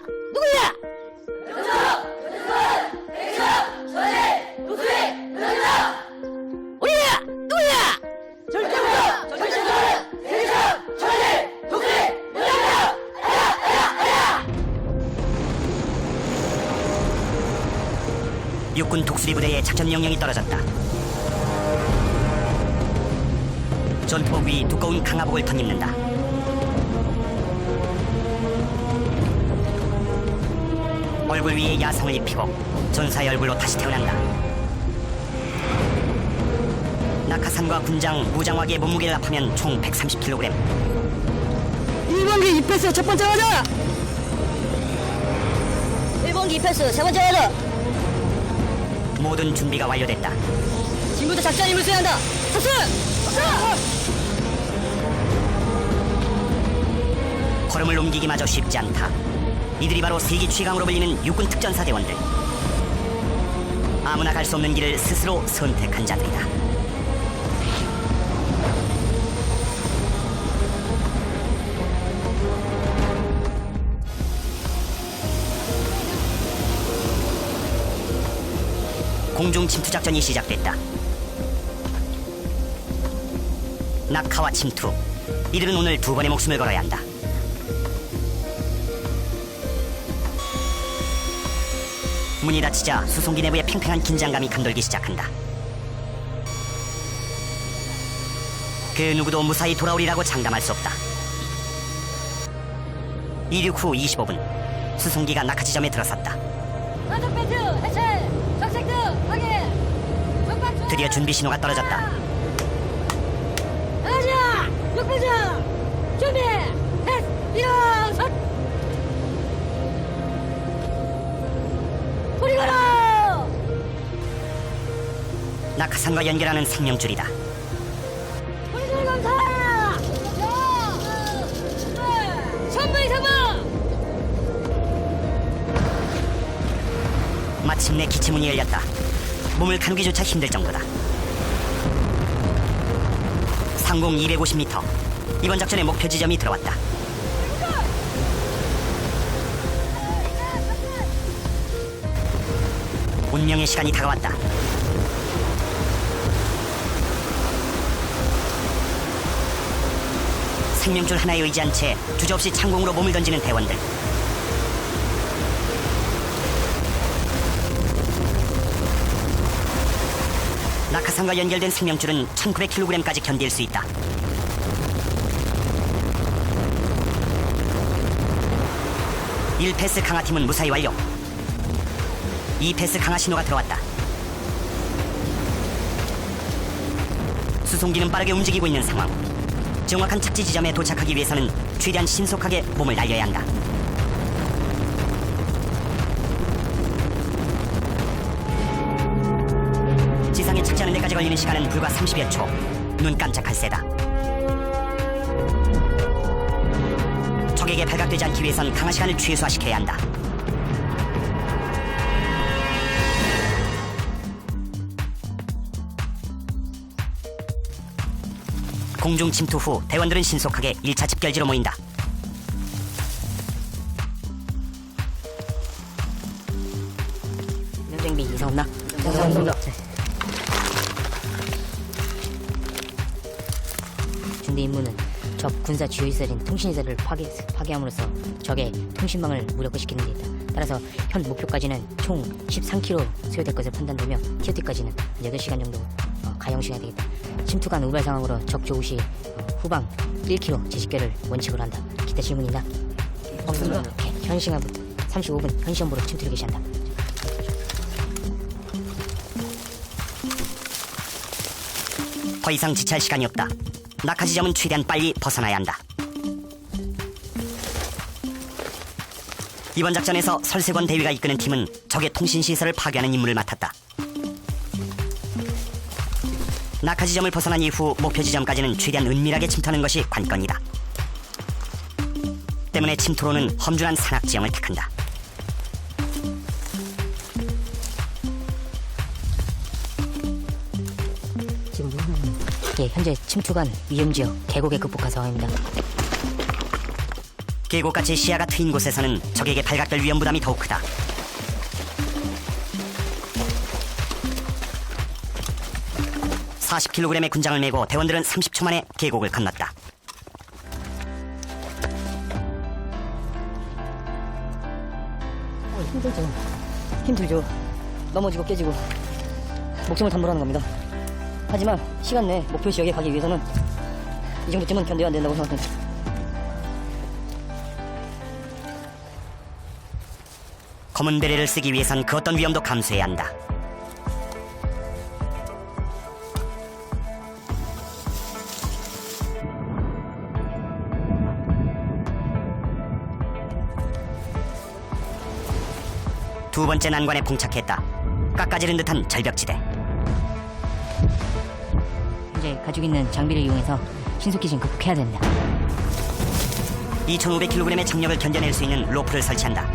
누구야? 우리야! 누구야? 육군 독수리 부대의 작전 명령이 떨어졌다. 전투복 위 두꺼운 강화복을 덧입는다. 얼굴 위에 야성을 입히고 전사의 얼굴로 다시 태어난다. 낙하산과 군장, 무장화기의 몸무게를 합하면 총 130kg. 1번기 2패스 첫 번째 가자! 1번기 2패스 세 번째 가자! 모든 준비가 완료됐다. 지금부터 작전 임을 수행한다! 탑승! 걸음을 옮기기마저 쉽지 않다. 이들이 바로 세기 최강으로 불리는 육군 특전사 대원들. 아무나 갈 수 없는 길을 스스로 선택한 자들이다. 공중 침투 작전이 시작됐다. 낙하와 침투, 이들은 오늘 두 번의 목숨을 걸어야 한다. 문이 닫히자 수송기 내부에 팽팽한 긴장감이 감돌기 시작한다. 그 누구도 무사히 돌아오리라고 장담할 수 없다. 이륙 후 25분, 수송기가 낙하 지점에 들어섰다. 좌석 벨트 해체! 적색등 확인! 전방 드디어 준비 신호가 떨어졌다. 가자! 6배정! 준비! 셋! 일어선! 소리 걸어! 낙하산과 연결하는 생명줄이다. 소리 감사! 선물 상봉! 마침내 기체문이 열렸다. 몸을 가누기조차 힘들 정도다. 상공 250m. 이번 작전의 목표 지점이 들어왔다. 운명의 시간이 다가왔다. 생명줄 하나에 의지한 채 주저없이 창공으로 몸을 던지는 대원들. 낙하산과 연결된 생명줄은 1900kg까지 견딜 수 있다. 일 패스 강화팀은 무사히 완료. 2패스 강화 신호가 들어왔다. 수송기는 빠르게 움직이고 있는 상황. 정확한 착지 지점에 도착하기 위해서는 최대한 신속하게 몸을 날려야 한다. 지상에 착지하는 데까지 걸리는 시간은 불과 30여 초. 눈 깜짝할 새다. 적에게 발각되지 않기 위해선 강화 시간을 최소화시켜야 한다. 공중 침투 후 대원들은 신속하게 1차 집결지로 모인다. 면장비 이상 없나? 감사합니다. 준비 임무는 적 군사 지휘설인 통신시설을 파괴함으로써 적의 통신망을 무력화시키는 데 있다. 따라서 현 목표까지는 총 13km 소요될 것을 판단되며 TOT까지는 8시간 정도 가용 시간이 되겠다. 침투간 우발 상황으로 적 조우 시 후방 1km 재집결을 원칙으로 한다. 기타 질문 있나? 없습니다. 오케이. 현 시간부터 35분 현시험부로 침투를 개시한다. 더 이상 지체할 시간이 없다. 낙하 지점은 최대한 빨리 벗어나야 한다. 이번 작전에서 설세권 대위가 이끄는 팀은 적의 통신시설을 파괴하는 임무를 맡았다. 낙하 지점을 벗어난 이후 목표 지점까지는 최대한 은밀하게 침투하는 것이 관건이다. 때문에 침투로는 험준한 산악 지형을 택한다. 지금 현재 침투간 위험지역 계곡에 극복한 상황입니다. 계곡같이 시야가 트인 곳에서는 적에게 발각될 위험 부담이 더욱 크다. (40kg의) 군장을 메고 대원들은 30초 만에 계곡을 건넜다. 힘들죠. 넘어지고 깨지고 목숨을 담보라는 겁니다. 하지만 시간 내에 목표 지역에 가기 위해서는 이 정도쯤은 견뎌야 된다고 생각합니다. 검은 베레를 쓰기 위해선 그 어떤 위험도 감수해야 한다. 두 번째 난관에 봉착했다. 깎아지른 듯한 절벽지대. 이제 가지고 있는 장비를 이용해서 신속히 지금 극복해야 됩니다. 2500kg의 장력을 견뎌낼 수 있는 로프를 설치한다.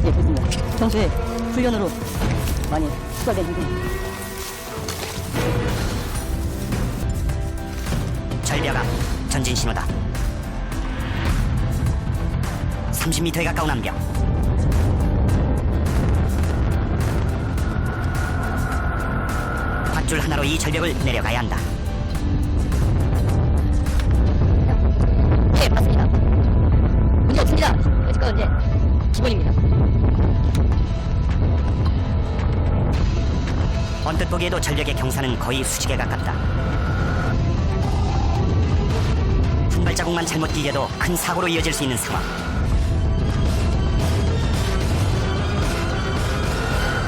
예, 그렇습니다. 평소에 훈련으로 많이 추가된 부분. 절벽 앞 전진 신호다. 30m에 가까운 암벽. 밧줄 하나로 이 절벽을 내려가야 한다. 예, 맞습니다. 문제 없습니다. 여지껏 이제 기본입니다. 언뜻 보기에도 절벽의 경사는 거의 수직에 가깝다. 한 발자국만 잘못 뛰겨도 큰 사고로 이어질 수 있는 상황.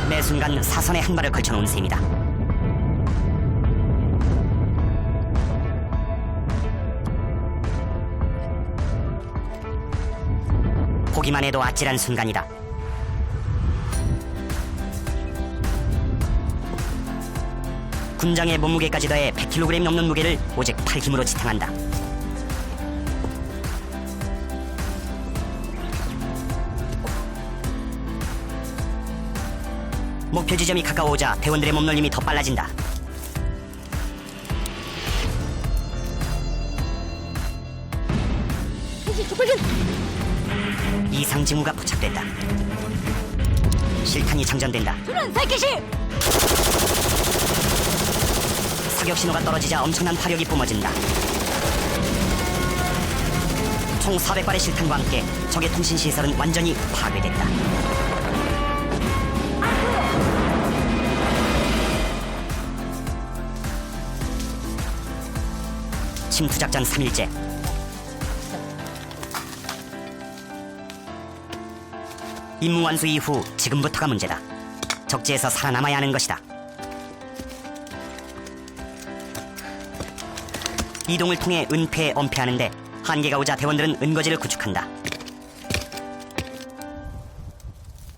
매 순간 사선에 한 발을 걸쳐놓은 셈이다. 보기만 해도 아찔한 순간이다. 군장의 몸무게까지 더해 100kg 넘는 무게를 오직 팔힘으로 지탱한다. 목표 지점이 가까워오자 대원들의 몸놀림이 더 빨라진다. 이상 징후가 포착됐다. 실탄이 장전된다. 사격 신호가 떨어지자 엄청난 화력이 뿜어진다. 총 400발의 실탄과 함께 적의 통신 시설은 완전히 파괴됐다. 침투작전 3일째. 임무 완수 이후 지금부터가 문제다. 적지에서 살아남아야 하는 것이다. 이동을 통해 은폐에 엄폐하는데 한계가 오자 대원들은 은거지를 구축한다.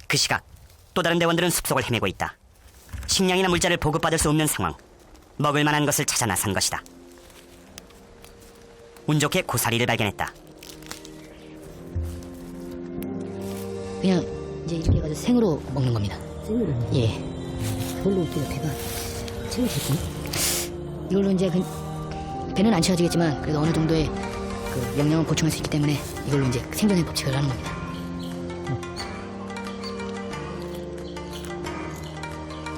그 시각 또 다른 대원들은 숲속을 헤매고 있다. 식량이나 물자를 보급받을 수 없는 상황. 먹을 만한 것을 찾아 나선 것이다. 운 좋게 고사리를 발견했다. 그냥 이제 이렇게 해가지고 생으로 먹는 겁니다. 생으로? 예. 그걸로 어떻게 배가 채워질까? 이걸로 이제 배는 안 채워지겠지만 그래도 어느 정도의 그 영양을 보충할 수 있기 때문에 이걸로 이제 생존의 법칙을 하는 겁니다.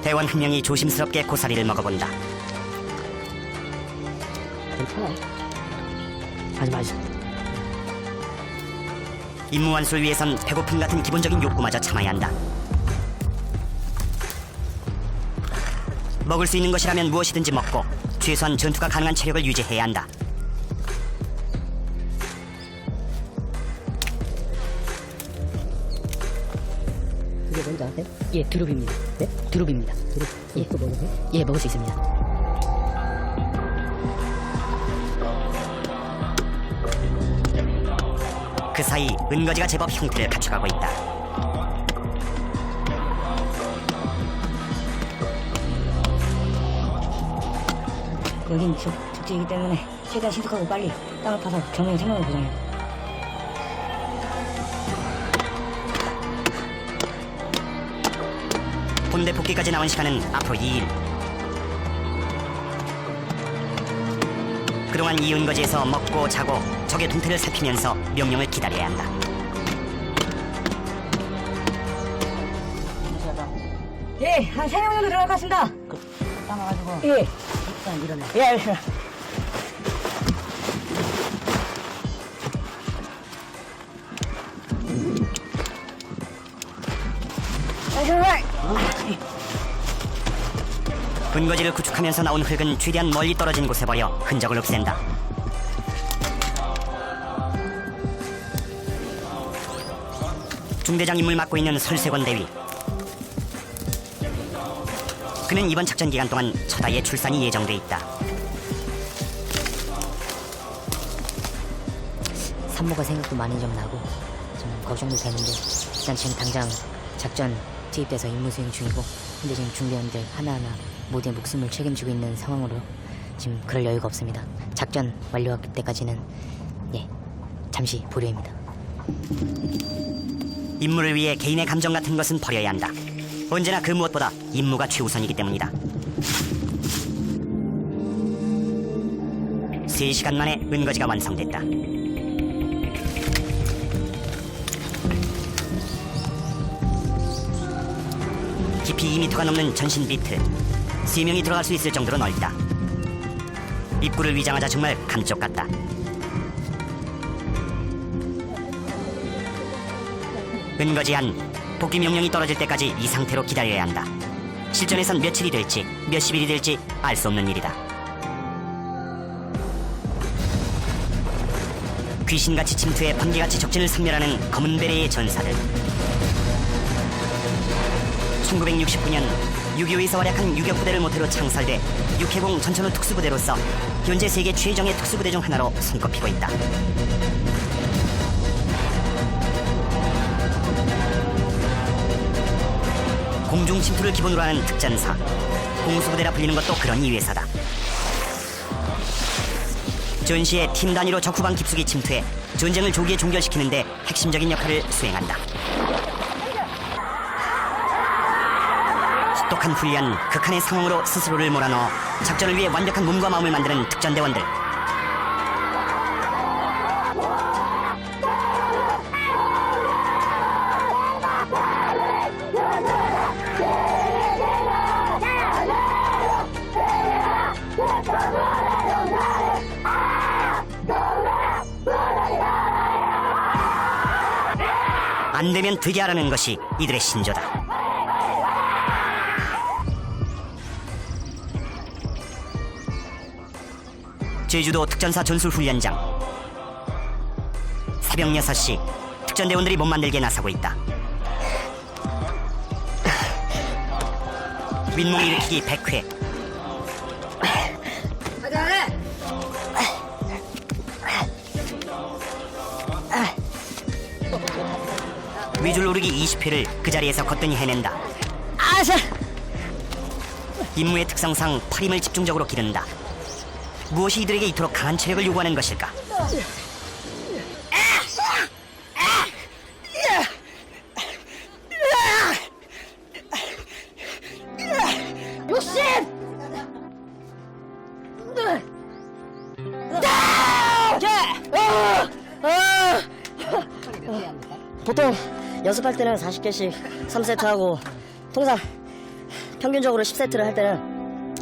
대원 한 명이 조심스럽게 고사리를 먹어본다. 괜찮아. 아주 맛있어. 임무 완수를 위해선 배고픔 같은 기본적인 욕구마저 참아야 한다. 먹을 수 있는 것이라면 무엇이든지 먹고 최소한 전투가 가능한 체력을 유지해야 한다. 이게 뭔지 아세요? 예, 두릅입니다. 네? 두릅입니다. 두릅? 예. 또 먹어도 돼요? 예, 먹을 수 있습니다. 그 사이 은거지가 제법 형태를 갖춰가고 있다. 여긴 적지이기 때문에 최대한 신속하고 빨리 땅을 파서 정령 생명을 보장해요. 본대 복귀까지 남은 시간은 앞으로 2일. 그동안 이 은거지에서 먹고 자고 적의 동태를 살피면서 명령을 기다려야 한다. 예, 한 3명 정도 들어갈 것 같습니다. 담아가지고 예. 일단 일어나. 예, 알겠습니다. 은거지를 구축하면서 나온 흙은 최대한 멀리 떨어진 곳에 버려 흔적을 없앤다. 중대장 임무를 맡고 있는 설세권 대위. 그는 이번 작전 기간 동안 첫 아이의 출산이 예정돼 있다. 산모가 생각도 많이 좀 나고 좀 걱정도 되는데 일단 지금 당장 작전 투입돼서 임무 수행 중이고 근데 지금 중대원들 하나하나 모두의 목숨을 책임지고 있는 상황으로 지금 그럴 여유가 없습니다. 작전 완료할 때까지는 잠시 보류입니다. 임무를 위해 개인의 감정 같은 것은 버려야 한다. 언제나 그 무엇보다 임무가 최우선이기 때문이다. 3시간 만에 은거지가 완성됐다. 깊이 2m가 넘는 전신 비트. 3명이 들어갈 수 있을 정도로 넓다. 입구를 위장하자 정말 감쪽 같다. 은거지 안 복귀 명령이 떨어질 때까지 이 상태로 기다려야 한다. 실전에선 며칠이 될지 몇십일이 될지 알 수 없는 일이다. 귀신같이 침투해 번개같이 적진을 섬멸하는 검은 베레의 전사들. 1969년 6.25에서 활약한 유격부대를 모태로 창설돼 육해공 전천후 특수부대로서 현재 세계 최정예 특수부대 중 하나로 손꼽히고 있다. 공중 침투를 기본으로 하는 특전사, 공수부대라 불리는 것도 그런 이유에서다. 전시에 팀 단위로 적 후방 깊숙이 침투해 전쟁을 조기에 종결시키는데 핵심적인 역할을 수행한다. 혹독한 훈련, 극한의 상황으로 스스로를 몰아넣어 작전을 위해 완벽한 몸과 마음을 만드는 특전대원들. 안 되면 되게 하라는 것이 이들의 신조다. 제주도 특전사 전술훈련장. 새벽 6시 특전대원들이 몸 만들기에 나서고 있다. 윗몸 일으키기 100회. 위줄 오르기 20회를 그 자리에서 거뜬히 해낸다. 임무의 특성상 팔 힘을 집중적으로 기른다. 무엇이 이들에게 이토록 강한 체력을 요구하는 것일까? 보통 연습할 때는 40개씩 3세트 하고 통상 평균적으로 10세트를 할 때는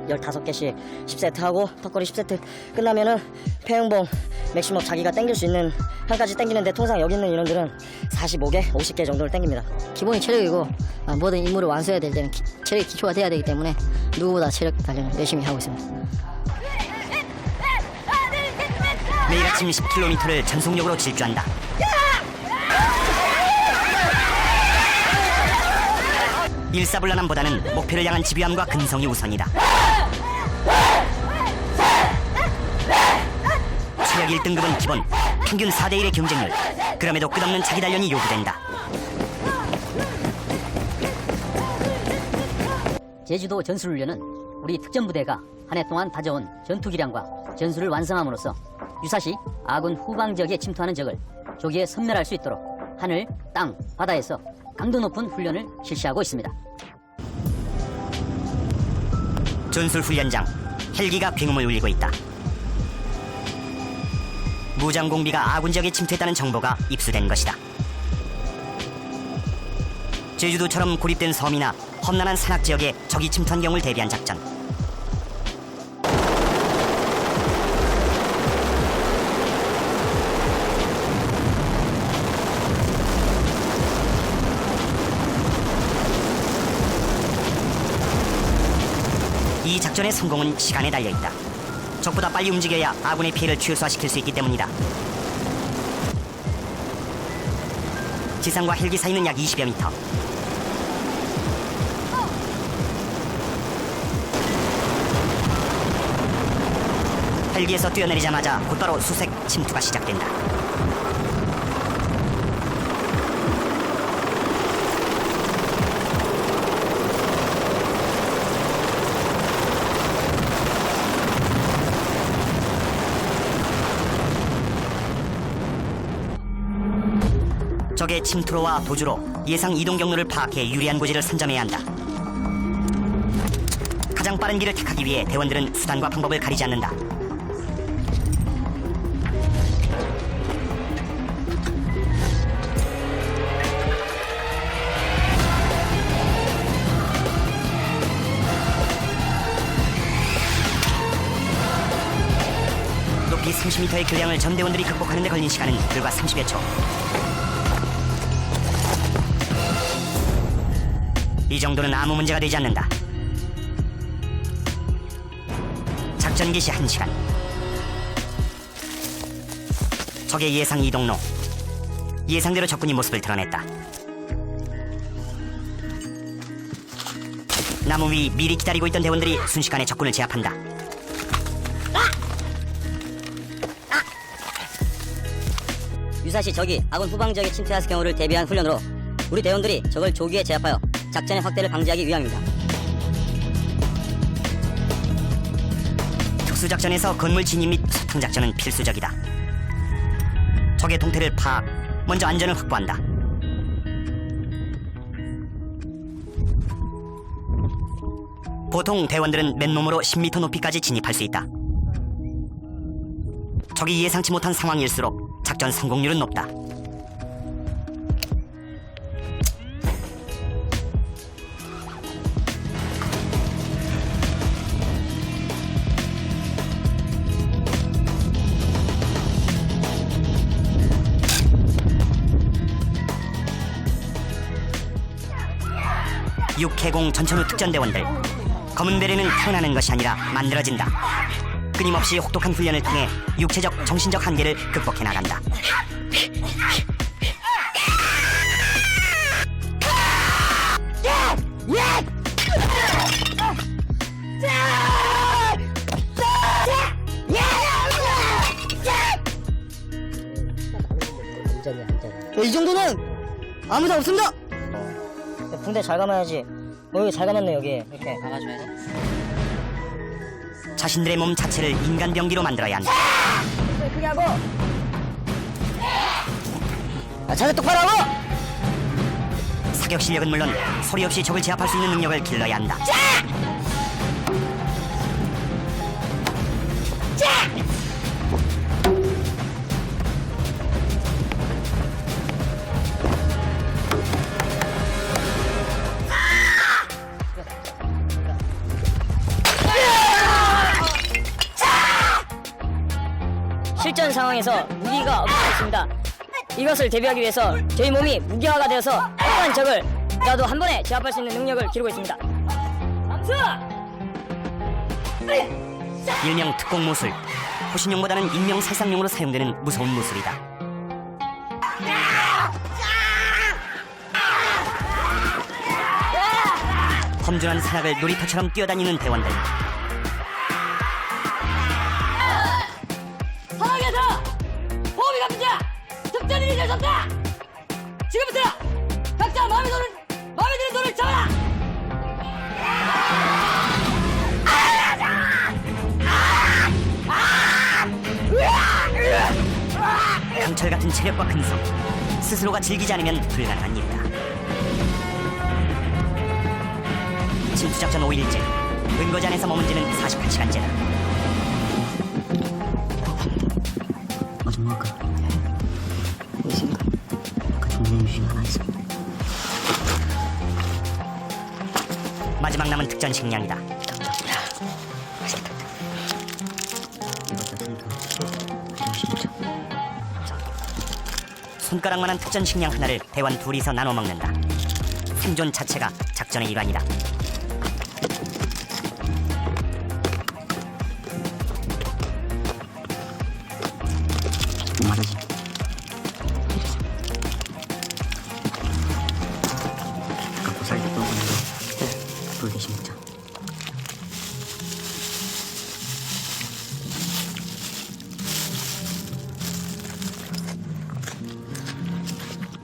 15개씩 10세트 하고 턱걸이 10세트 끝나면은 폐흥봉 맥시멈 자기가 땡길 수 있는 한까지 땡기는데 통상 여기 있는 인원들은 45개, 50개 정도를 땡깁니다. 기본이 체력이고 모든 임무를 완수해야 될 때는 체력이 기초가 돼야 되기 때문에 누구보다 체력 단련을 열심히 하고 있습니다. 매일 아침 10km를 전속력으로 질주한다. 일사불란함보다는 목표를 향한 집요함과 근성이 우선이다. 체력 1등급은 기본, 평균 4대1의 경쟁률. 그럼에도 끝없는 자기 단련이 요구된다. 제주도 전술훈련은 우리 특전부대가 한 해 동안 다져온 전투기량과 전술을 완성함으로써 유사시 아군 후방 지역에 침투하는 적을 조기에 섬멸할 수 있도록 하늘, 땅, 바다에서 강도 높은 훈련을 실시하고 있습니다. 전술훈련장, 헬기가 굉음을 울리고 있다. 무장공비가 아군 지역에 침투했다는 정보가 입수된 것이다. 제주도처럼 고립된 섬이나 험난한 산악 지역에 적이 침투한 경우를 대비한 작전. 이 작전의 성공은 시간에 달려있다. 적보다 빨리 움직여야 아군의 피해를 최소화시킬 수 있기 때문이다. 지상과 헬기 사이는 약 20여 미터. 헬기에서 뛰어내리자마자 곧바로 수색 침투가 시작된다. 적의 침투로와 도주로 예상 이동 경로를 파악해 유리한 고지를 선점해야 한다. 가장 빠른 길을 택하기 위해 대원들은 수단과 방법을 가리지 않는다. 높이 30m의 교량을 전대원들이 극복하는 데 걸린 시간은 불과 30여 초. 이 정도는 아무 문제가 되지 않는다. 작전 개시 1시간. 적의 예상 이동로. 예상대로 적군이 모습을 드러냈다. 나무 위 미리 기다리고 있던 대원들이 순식간에 적군을 제압한다. 유사시 적이 아군 후방 지역에 침투했을 경우를 대비한 훈련으로 우리 대원들이 적을 조기에 제압하여 작전의 확대를 방지하기 위함입니다. 특수작전에서 건물 진입 및 소통작전은 필수적이다. 적의 동태를 파악, 먼저 안전을 확보한다. 보통 대원들은 맨몸으로 10m 높이까지 진입할 수 있다. 적이 예상치 못한 상황일수록 작전 성공률은 높다. 육해공 전천후 특전대원들. 검은 베레는 태어나는 것이 아니라 만들어진다. 끊임없이 혹독한 훈련을 통해 육체적, 정신적 한계를 극복해 나간다. 이 정도는 아무도 없습니다. 붕대 잘 감아야지. 여기 잘 감았네. 여기 이렇게 감아줘야 돼. 자신들의 몸 자체를 인간 병기로 만들어야 한다. 크게 하고. 자세 똑바로 하고. 사격 실력은 물론 소리 없이 적을 제압할 수 있는 능력을 길러야 한다. 실전 상황에서 무기가 없습니다. 이것을 대비하기 위해서 저희 몸이 무기화가 되어서 어떠한 적을 나도 한 번에 제압할 수 있는 능력을 기르고 있습니다. 일명 특공무술. 호신용보다는 인명 살상용으로 사용되는 무서운 무술이다. 험준한 산악을 놀이터처럼 뛰어다니는 대원들. 상황에서 호흡이 갑니다. 특전인이 되셨다. 지금부터 각자 마음에 드는 돌을 잡아라. 강철 같은 체력과 근성. 스스로가 즐기지 않으면 불가능한 일이다. 침투작전 5일째. 은거지 안에서 머문지는 48시간째다. 먹을까? 뭐 있습니까? 아까 주문해 주신 거 하나 있어. 마지막 남은 특전 식량이다. 이것도 불도. 손가락만한 특전 식량 하나를 대원 둘이서 나눠 먹는다. 생존 자체가 작전의 일환이다. 말이지. 아까 고사리 때 먹었는데 불 대신 먹자.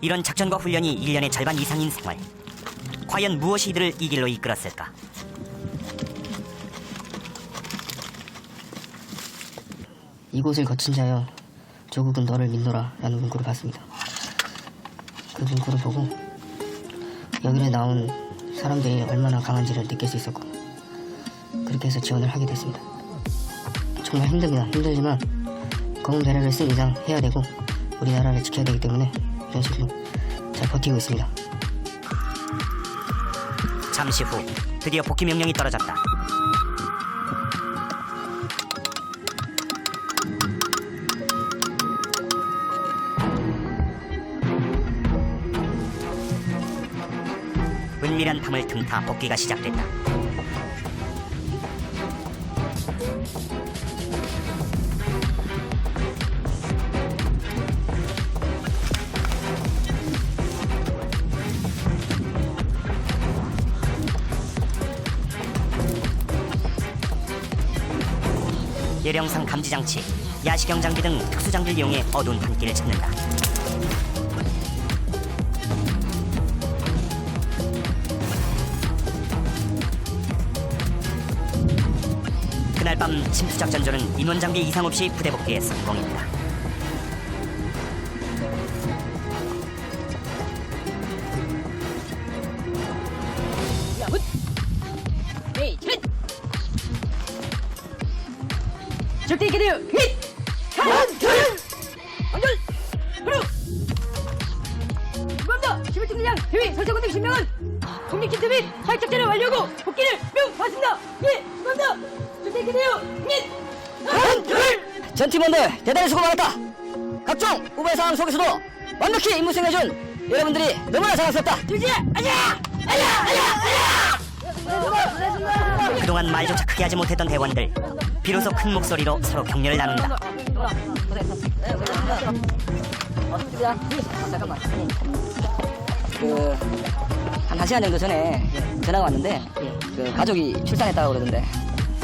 이런 작전과 훈련이 1년의 절반 이상인 생활. 과연 무엇이 이들을 이 길로 이끌었을까? 이곳을 거친 자여 조국은 너를 믿노라 라는 문구를 봤습니다. 그 문구를 보고 여기에 나온 사람들이 얼마나 강한지를 느낄 수 있었고 그렇게 해서 지원을 하게 됐습니다. 정말 힘듭니다. 힘들지만 검은 배럴을 쓴 이상 해야 되고 우리나라를 지켜야 되기 때문에 이런 식으로 잘 버티고 있습니다. 잠시 후 드디어 복귀 명령이 떨어졌다. 은밀한 밤을 틈타 복귀가 시작됐다. 예령상 감지장치, 야시경 장비 등 특수장비를 이용해 어두운 밤길을 찾는다. 그날 밤 침투작전조는 인원장비 이상 없이 부대 복귀에 성공했다. 적대 기대요 힛! 한둘! 완전! 그리고! 감사합니다! 11등대장 대위 설정원등 신명은 독립기트 및 사회적대를 완료하고 복귀를 명받습니다! 예! 감사합니다! 적대 기대요 힛! 한둘! 전 팀원들 대단히 수고 많았다. 각종 우발 상황 속에서도 완벽히 임무 수행해준 여러분들이 너무나 자랑스럽다. 들지야! 아니야! 그동안 말조차 크게 하지 못했던 대원들, 비로소 큰 목소리로 서로 격려를 나눈다. 잠깐만. 한 1시간 정도 전에 전화가 왔는데 그 가족이 출산했다고 그러던데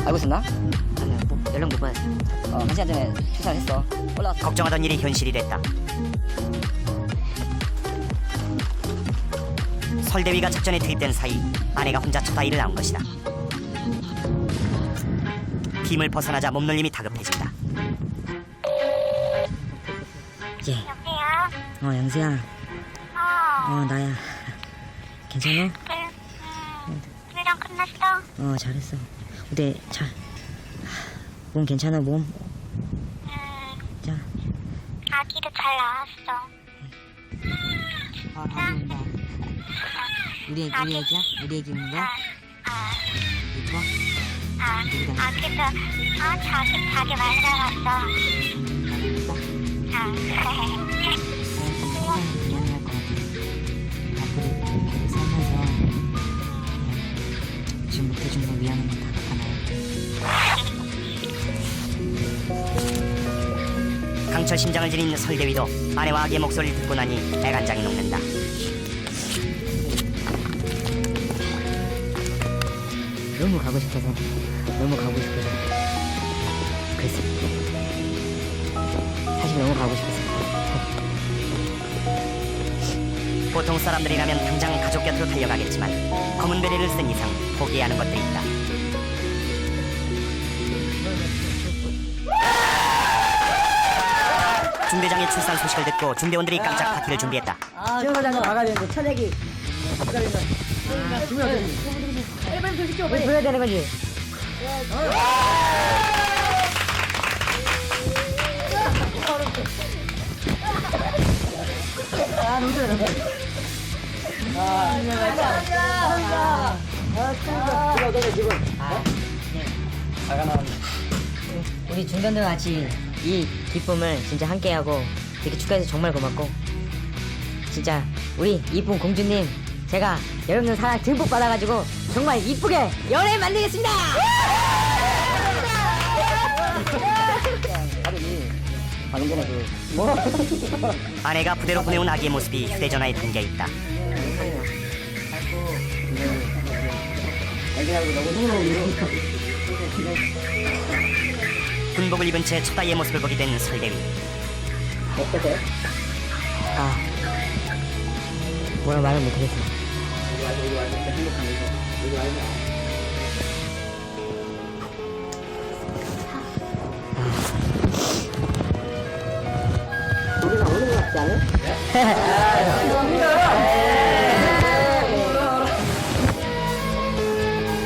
알고 있었나? 아니요, 뭐 연락 못 받았어요. 1시간 전에 출산했어. 올라왔어. 걱정하던 일이 현실이 됐다. 설대위가 작전에 투입된 사이 아내가 혼자 첫 아이를 낳은 것이다. 팀을 벗어나자 몸놀림이 다급해진다. 예. 여보세요? 영수야. 나야. 괜찮아? 훈련 끝났어? 잘했어. 어때? 몸 괜찮아, 몸? 자. 아기도 잘 나왔어. 다행이다. 우리 애기야? 우리 애기 있는 거야? 이뻐? 아기도, 자기 말 잘했어. 미안할 것 같아. 앞으로 좀 살면서 지금 못해준 거 미안한 거 다 갚아놔요. 강철 심장을 지닌 설대위도 아내와 아기의 목소리를 듣고 나니 애간장이 녹는다. 너무 가고 싶어서 그랬어. 사실 너무 가고 싶었어. 보통 사람들이라면 당장 가족 곁으로 달려가겠지만 검은 베레를 쓴 이상 포기해야 하는 것들이 있다. 중대장의 출산 소식을 듣고 중대원들이 깜짝 파티를 준비했다. 지원사장과 나가야 되는데 천액이 빨리 보여야 되는 거지. 우리 중견들 같이 이 기쁨을 진짜 함께하고 이렇게 축하해서 정말 고맙고 진짜 우리 이쁜 공주님 제가 여러분들 사랑 듬뿍 받아가지고 정말 이쁘게 연애 만들겠습니다. 아내가 부대로 보내온 아기의 모습이 휴대전화에 담겨 있다. 군복을 입은 채 첫 아이의 모습을 보게 된 설대위. 뭐라 말을 못하겠습니다.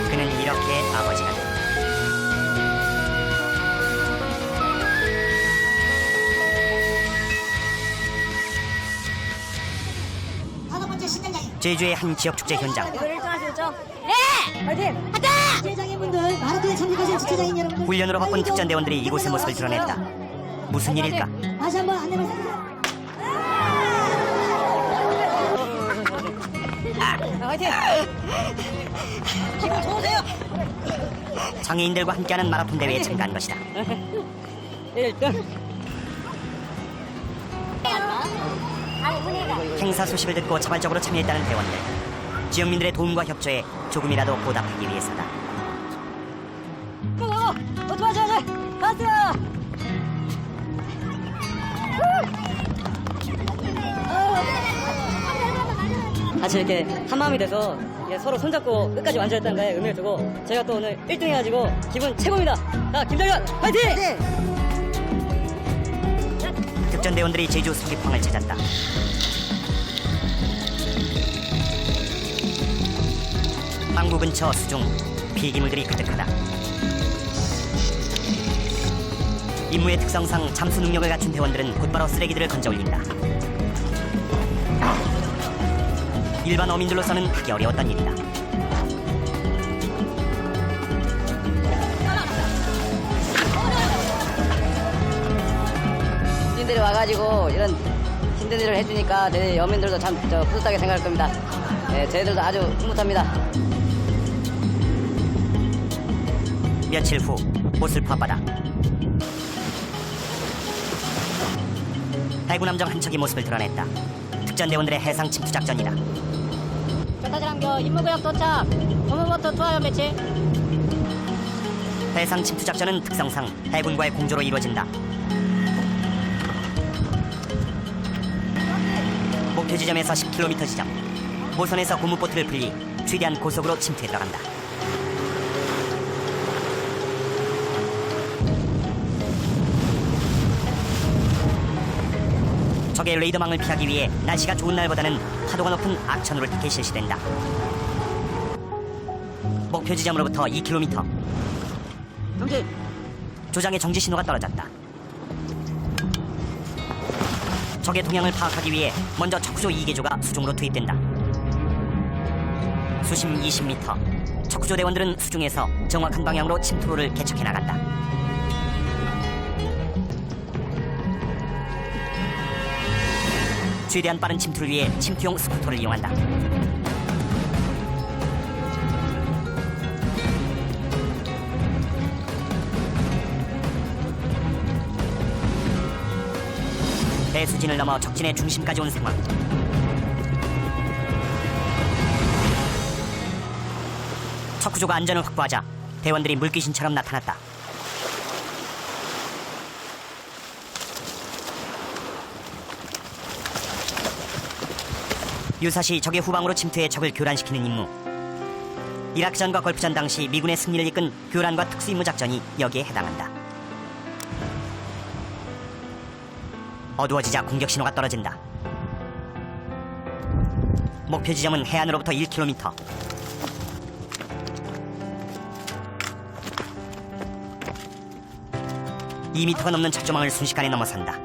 그는 이렇게 아버지가 됐다. 제주의 한 지역 축제 현장. 주최장님분들 마라톤에 참석하신 주최장인 여러분들 훈련으로 바쁜 특전대원들이 이곳의 모습을 드러냈다. 무슨 일일까? 다시 한번 안내 말씀드립니다. 장애인들과 함께하는 마라톤 대회에 참가한 것이다. 행사 소식을 듣고 자발적으로 참여했다는 대원들. 지역민들의 도움과 협조에 조금이라도 보답하기 위해서다. 같이 이렇게 한 마음이 돼서 이게 서로 손잡고 끝까지 완주했다는 거에 의미를 두고 저희가 또 오늘 1등 해가지고 기분 최고입니다. 자, 김정현 화이팅! 특전대원들이 제주 서귀포항을 찾았다. 항구 근처 수중 폐기물들이 가득하다. 임무의 특성상 잠수 능력을 갖춘 대원들은 곧바로 쓰레기들을 건져 올린다. 일반 어민들로서는 하기 어려웠던 일이다. 군인들이 와가지고 이런 힘든 일을 해주니까 내 어민들도 참 뿌듯하게 생각할 겁니다. 네, 저희들도 아주 흐뭇합니다. 며칠 후 모슬포 앞바다. 해군 함정 한 척이 모습을 드러냈다. 특전대원들의 해상 침투 작전이다. 전타지랑교 임무구역 도착. 고무보트 투하연 배치. 해상 침투 작전은 특성상 해군과의 공조로 이루어진다. 목표 지점에서 10km 지점. 모선에서 고무보트를 분리 최대한 고속으로 침투에 들어간다. 적의 레이더망을 피하기 위해 날씨가 좋은 날보다는 파도가 높은 악천후를 택해 실시된다. 목표 지점으로부터 2km. 조장의 정지 신호가 떨어졌다. 적의 동향을 파악하기 위해 먼저 척구조 2개조가 수중으로 투입된다. 수심 20m. 척구조 대원들은 수중에서 정확한 방향으로 침투로를 개척해 나간다. 최대한 빠른 침투를 위해 침투용 스쿠터를 이용한다. 배수진을 넘어 적진의 중심까지 온 상황. 척구조가 안전을 확보하자 대원들이 물귀신처럼 나타났다. 유사시 적의 후방으로 침투해 적을 교란시키는 임무. 이라크전과 걸프전 당시 미군의 승리를 이끈 교란과 특수임무 작전이 여기에 해당한다. 어두워지자 공격 신호가 떨어진다. 목표 지점은 해안으로부터 1km. (2m가) 넘는 철조망을 순식간에 넘어선다.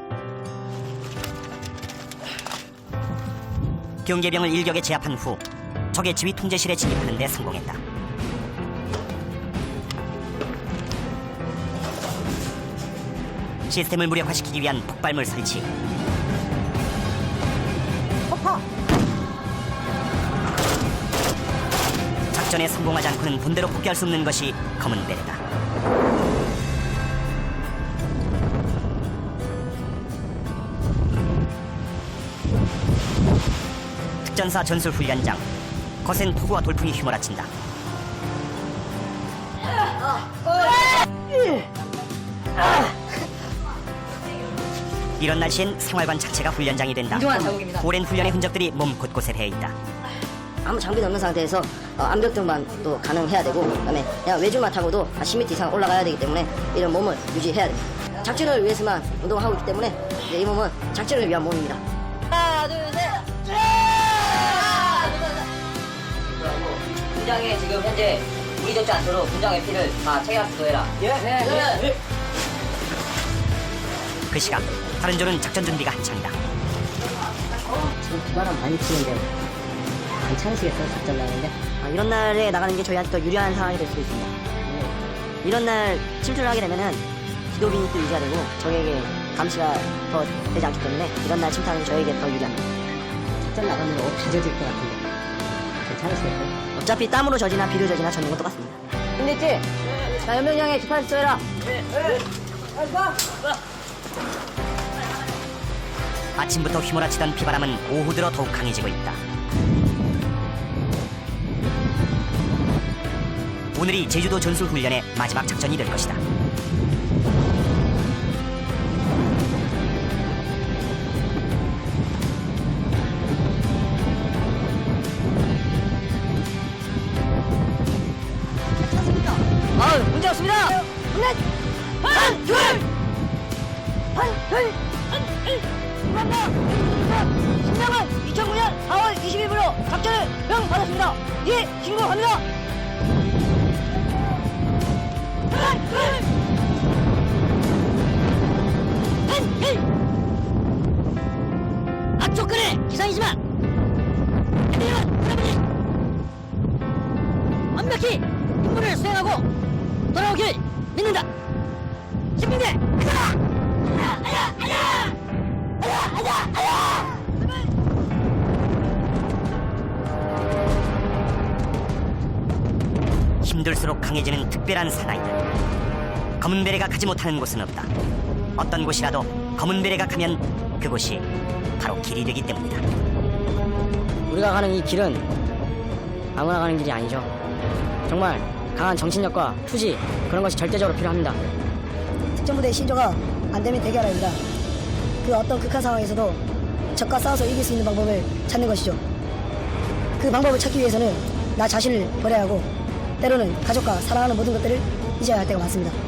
경계병을 일격에 제압한 후 적의 지휘 통제실에 진입하는 데 성공했다. 시스템을 무력화시키기 위한 폭발물 설치. 작전에 성공하지 않고는 본대로 복귀할 수 없는 것이 검은 베레다. 특전사 전술훈련장. 거센 폭우와 돌풍이 휘몰아친다. 이런 날씨엔 생활관 자체가 훈련장이 된다. 인정한 자국입니다. 오랜 훈련의 흔적들이 몸 곳곳에 배어 있다. 아무 장비도 없는 상태에서 암벽 등반 또 가능해야 되고, 그다음에 그냥 외줄만 타고도 10m 이상 올라가야 되기 때문에 이런 몸을 유지해야 됩니다. 작전을 위해서만 운동을 하고 있기 때문에 이제 이 몸은 작전을 위한 몸입니다. 하나, 둘, 셋. 군장에 지금 현재 물이 젖지 않도록 군장의 피를 다 체결하도록 해라. 예. 그 시각 다른 조는 작전 준비가 한창이다. 지금 비바람 많이 치는데 괜찮으시겠어요? 작전 나가는데? 이런 날에 나가는 게 저희한테 더 유리한 상황이 될 수도 있습니다. 이런 날 침투를 하게 되면은 기도빈이 또 유지가 되고 적에게 감시가 더 되지 않기 때문에 이런 날 침투하는 게 저에게 더 유리합니다. 작전 나가면 옷 다 젖을 것 같은데 괜찮으시겠어요? 어차피 땀으로 젖이나 비로 젖이나 젖는 건 똑같습니다. 힘냈지? 자, 연명장에 깃발 써라. 아침부터 휘몰아치던 비바람은 오후 들어 더욱 강해지고 있다. 오늘이 제주도 전술훈련의 마지막 작전이 될 것이다. 문제 없습니다. 넷, 한, 둘, 신명은 2009년 4월 20일부로 작전을 명받았습니다. 예, 신고합니다. 악조건의 기상이지만 여러분이 완벽히 임무를 수행하고 돌아오길 믿는다. 신민대 힘들수록 강해지는 특별한 사나이들. 검은 베레가 가지 못하는 곳은 없다. 어떤 곳이라도 검은 베레가 가면 그곳이 바로 길이 되기 때문이다. 우리가 가는 이 길은 아무나 가는 길이 아니죠. 정말 강한 정신력과 투지, 그런 것이 절대적으로 필요합니다. 특전부대의 신조가 안 되면 대결합니다. 그 어떤 극한 상황에서도 적과 싸워서 이길 수 있는 방법을 찾는 것이죠. 그 방법을 찾기 위해서는 나 자신을 버려야 하고, 때로는 가족과 사랑하는 모든 것들을 잊어야 할 때가 많습니다.